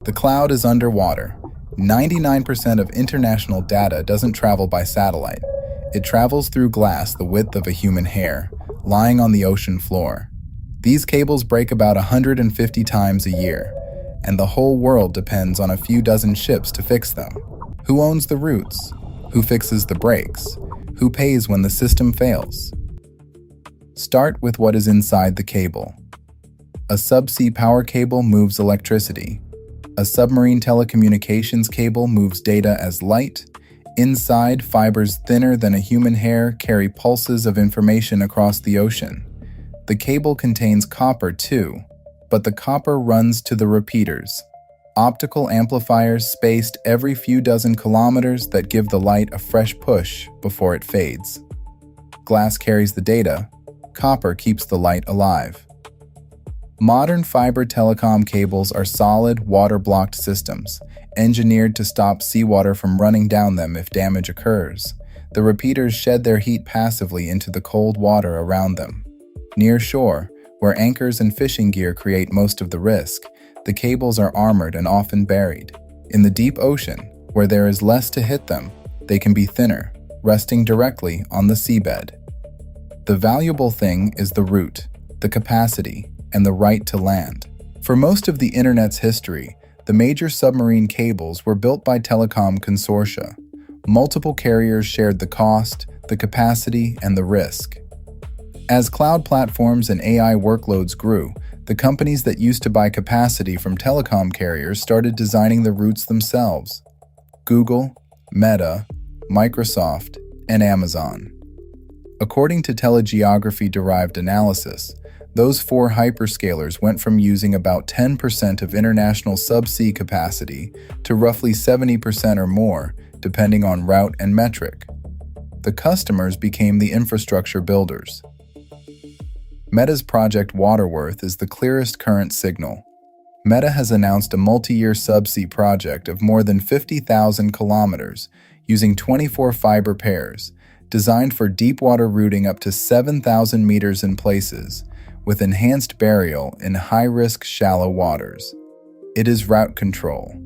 The cloud is underwater. 99% of international data doesn't travel by satellite. It travels through glass the width of a human hair, lying on the ocean floor. These cables break about 150 times a year, and the whole world depends on a few dozen ships to fix them. Who owns the routes? Who fixes the breaks? Who pays when the system fails? Start with what is inside the cable. A subsea power cable moves electricity. A submarine telecommunications cable moves data as light. Inside, fibers thinner than a human hair carry pulses of information across the ocean. The cable contains copper too, but the copper runs to the repeaters, optical amplifiers spaced every few dozen kilometers that give the light a fresh push before it fades. Glass carries the data, copper keeps the light alive. Modern fiber telecom cables are solid, water-blocked systems, engineered to stop seawater from running down them if damage occurs. The repeaters shed their heat passively into the cold water around them. Near shore, where anchors and fishing gear create most of the risk, the cables are armored and often buried. In the deep ocean, where there is less to hit them, they can be thinner, resting directly on the seabed. The valuable thing is the route, the capacity, and the right to land. For most of the Internet's history, the major submarine cables were built by telecom consortia. Multiple carriers shared the cost, the capacity, and the risk. As cloud platforms and AI workloads grew, the companies that used to buy capacity from telecom carriers started designing the routes themselves. Google, Meta, Microsoft, and Amazon. According to telegeography-derived analysis, those four hyperscalers went from using about 10% of international subsea capacity to roughly 70% or more, depending on route and metric. The customers became the infrastructure builders. Meta's Project Waterworth is the clearest current signal. Meta has announced a multi-year subsea project of more than 50,000 kilometers using 24 fiber pairs, designed for deep-water routing up to 7,000 meters in places, with enhanced burial in high-risk shallow waters. It is route control.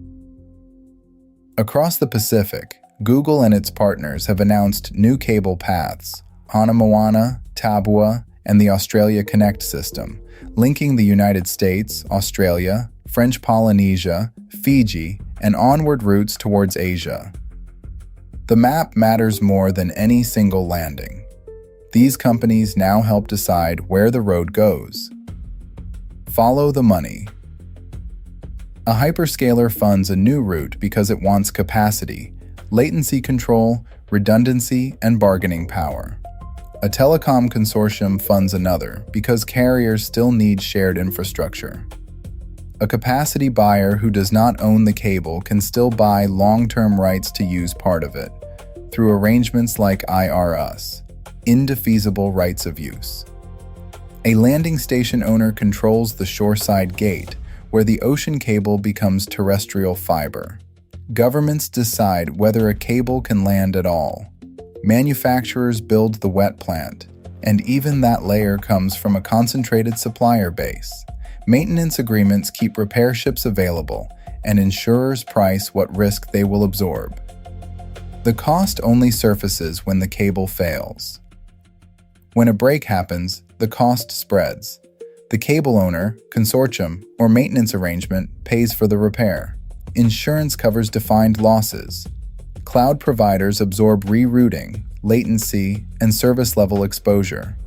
Across the Pacific, Google and its partners have announced new cable paths, Hanamoana, Tabua, and the Australia Connect system, linking the United States, Australia, French Polynesia, Fiji, and onward routes towards Asia. The map matters more than any single landing. These companies now help decide where the road goes. Follow the money. A hyperscaler funds a new route because it wants capacity, latency control, redundancy, and bargaining power. A telecom consortium funds another because carriers still need shared infrastructure. A capacity buyer who does not own the cable can still buy long-term rights to use part of it, through arrangements like IRUs. Indefeasible rights of use. A landing station owner controls the shoreside gate, where the ocean cable becomes terrestrial fiber. Governments decide whether a cable can land at all. Manufacturers build the wet plant, and even that layer comes from a concentrated supplier base. Maintenance agreements keep repair ships available, and insurers price what risk they will absorb. The cost only surfaces when the cable fails. When a break happens, the cost spreads. The cable owner, consortium, or maintenance arrangement pays for the repair. Insurance covers defined losses. Cloud providers absorb rerouting, latency, and service level exposure.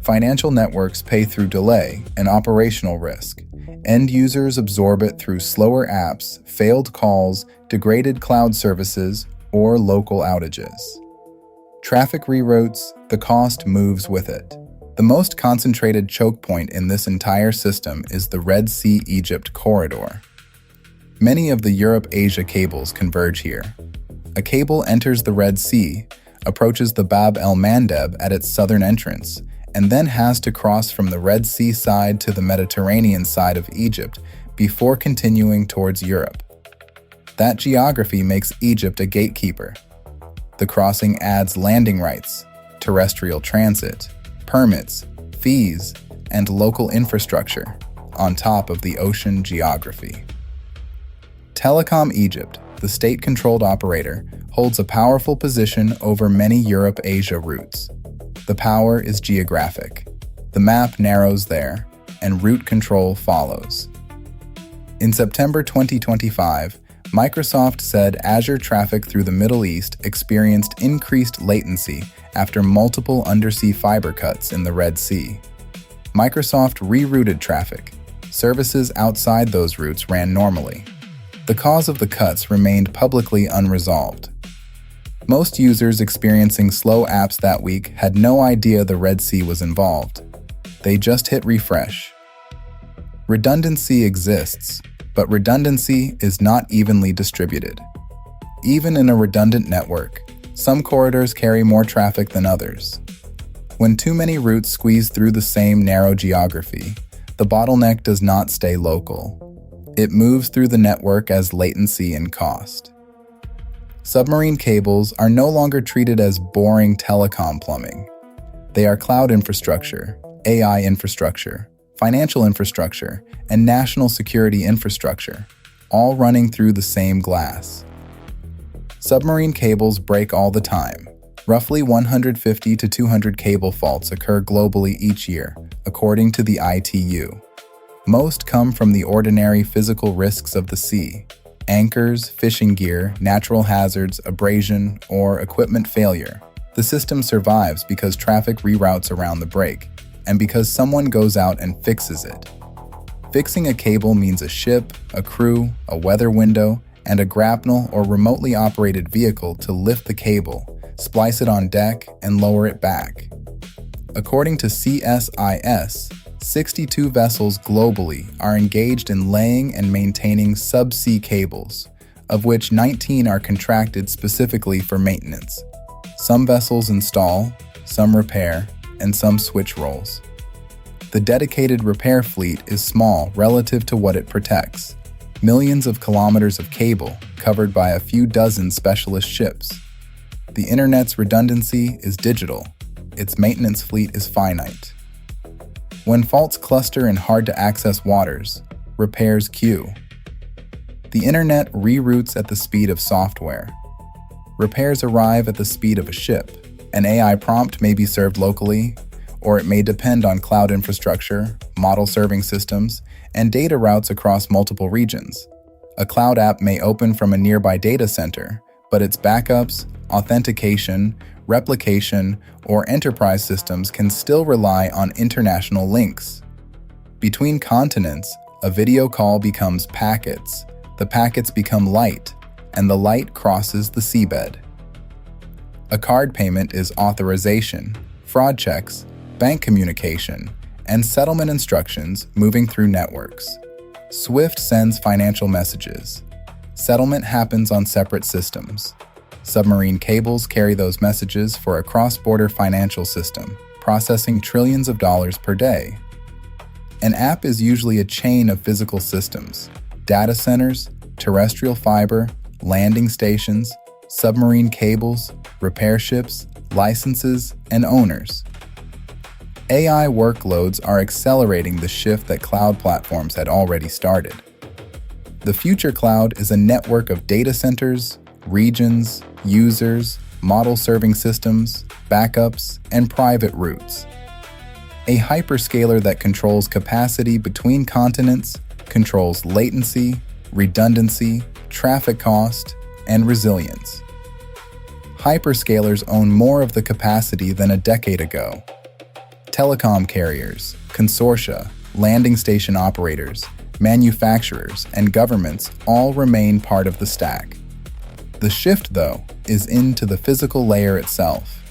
Financial networks pay through delay and operational risk. End users absorb it through slower apps, failed calls, degraded cloud services, or local outages. Traffic reroutes, the cost moves with it. The most concentrated choke point in this entire system is the Red Sea-Egypt corridor. Many of the Europe-Asia cables converge here. A cable enters the Red Sea, approaches the Bab el-Mandeb at its southern entrance, and then has to cross from the Red Sea side to the Mediterranean side of Egypt before continuing towards Europe. That geography makes Egypt a gatekeeper. The crossing adds landing rights, terrestrial transit, permits, fees, and local infrastructure on top of the ocean geography. Telecom Egypt, the state-controlled operator, holds a powerful position over many Europe-Asia routes. The power is geographic. The map narrows there, and route control follows. In September 2025, Microsoft said Azure traffic through the Middle East experienced increased latency after multiple undersea fiber cuts in the Red Sea. Microsoft rerouted traffic. Services outside those routes ran normally. The cause of the cuts remained publicly unresolved. Most users experiencing slow apps that week had no idea the Red Sea was involved. They just hit refresh. Redundancy exists, but redundancy is not evenly distributed. Even in a redundant network, some corridors carry more traffic than others. When too many routes squeeze through the same narrow geography, the bottleneck does not stay local. It moves through the network as latency and cost. Submarine cables are no longer treated as boring telecom plumbing. They are cloud infrastructure, AI infrastructure, financial infrastructure, and national security infrastructure, all running through the same glass. Submarine cables break all the time. Roughly 150 to 200 cable faults occur globally each year, according to the ITU. Most come from the ordinary physical risks of the sea: anchors, fishing gear, natural hazards, abrasion, or equipment failure. The system survives because traffic reroutes around the break, and because someone goes out and fixes it. Fixing a cable means a ship, a crew, a weather window, and a grapnel or remotely operated vehicle to lift the cable, splice it on deck, and lower it back. According to CSIS, 62 vessels globally are engaged in laying and maintaining subsea cables, of which 19 are contracted specifically for maintenance. Some vessels install, some repair, and some switch roles. The dedicated repair fleet is small relative to what it protects. Millions of kilometers of cable covered by a few dozen specialist ships. The internet's redundancy is digital. Its maintenance fleet is finite. When faults cluster in hard-to-access waters, repairs queue. The internet reroutes at the speed of software. Repairs arrive at the speed of a ship. An AI prompt may be served locally, or it may depend on cloud infrastructure, model serving systems, and data routes across multiple regions. A cloud app may open from a nearby data center, but its backups, authentication, replication, or enterprise systems can still rely on international links. Between continents, a video call becomes packets, the packets become light, and the light crosses the seabed. A card payment is authorization, fraud checks, bank communication, and settlement instructions moving through networks. SWIFT sends financial messages. Settlement happens on separate systems. Submarine cables carry those messages for a cross-border financial system, processing trillions of dollars per day. An app is usually a chain of physical systems: data centers, terrestrial fiber, landing stations, submarine cables, repair ships, licenses, and owners. AI workloads are accelerating the shift that cloud platforms had already started. The future cloud is a network of data centers, regions, users, model serving systems, backups, and private routes. A hyperscaler that controls capacity between continents, controls latency, redundancy, traffic cost, and resilience. Hyperscalers own more of the capacity than a decade ago. Telecom carriers, consortia, landing station operators, manufacturers, and governments all remain part of the stack. The shift, though, is into the physical layer itself.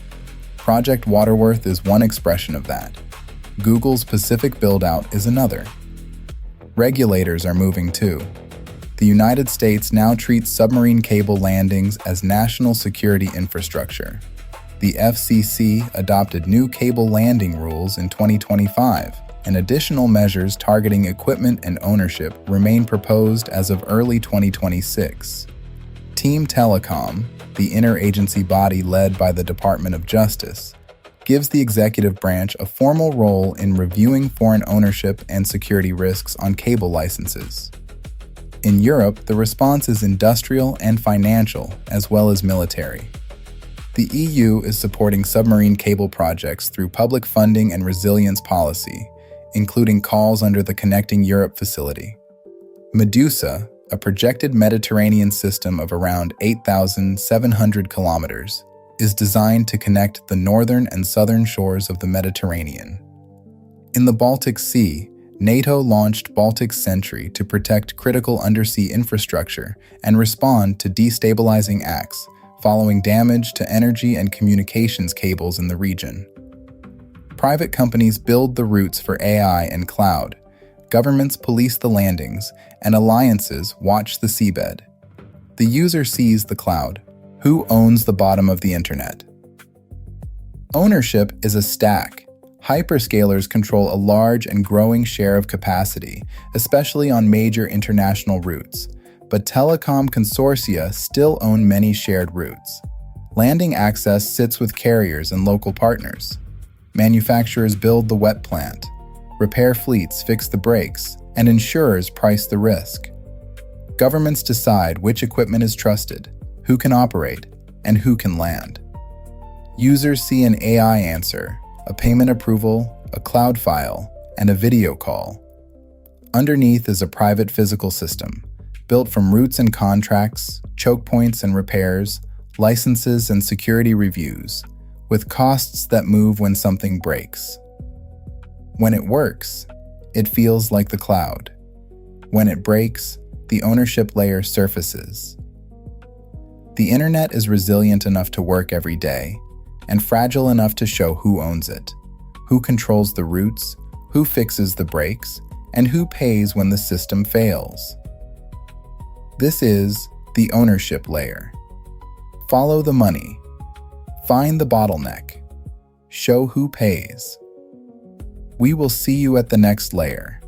Project Waterworth is one expression of that. Google's Pacific build-out is another. Regulators are moving too. The United States now treats submarine cable landings as national security infrastructure. The FCC adopted new cable landing rules in 2025, and additional measures targeting equipment and ownership remain proposed as of early 2026. Team Telecom, the interagency body led by the Department of Justice, gives the executive branch a formal role in reviewing foreign ownership and security risks on cable licenses. In Europe, the response is industrial and financial, as well as military. The EU is supporting submarine cable projects through public funding and resilience policy, including calls under the Connecting Europe facility. Medusa, a projected Mediterranean system of around 8,700 kilometers, is designed to connect the northern and southern shores of the Mediterranean. In the Baltic Sea, NATO launched Baltic Sentry to protect critical undersea infrastructure and respond to destabilizing acts following damage to energy and communications cables in the region. Private companies build the routes for AI and cloud, governments police the landings, and alliances watch the seabed. The user sees the cloud. Who owns the bottom of the internet? Ownership is a stack. Hyperscalers control a large and growing share of capacity, especially on major international routes, but telecom consortia still own many shared routes. Landing access sits with carriers and local partners. Manufacturers build the wet plant, repair fleets fix the brakes, and insurers price the risk. Governments decide which equipment is trusted, who can operate, and who can land. Users see an AI answer, a payment approval, a cloud file, and a video call. Underneath is a private physical system, built from routes and contracts, choke points and repairs, licenses and security reviews, with costs that move when something breaks. When it works, it feels like the cloud. When it breaks, the ownership layer surfaces. The internet is resilient enough to work every day, and fragile enough to show who owns it, who controls the routes, who fixes the breaks, and who pays when the system fails. This is the ownership layer. Follow the money. Find the bottleneck. Show who pays. We will see you at the next layer.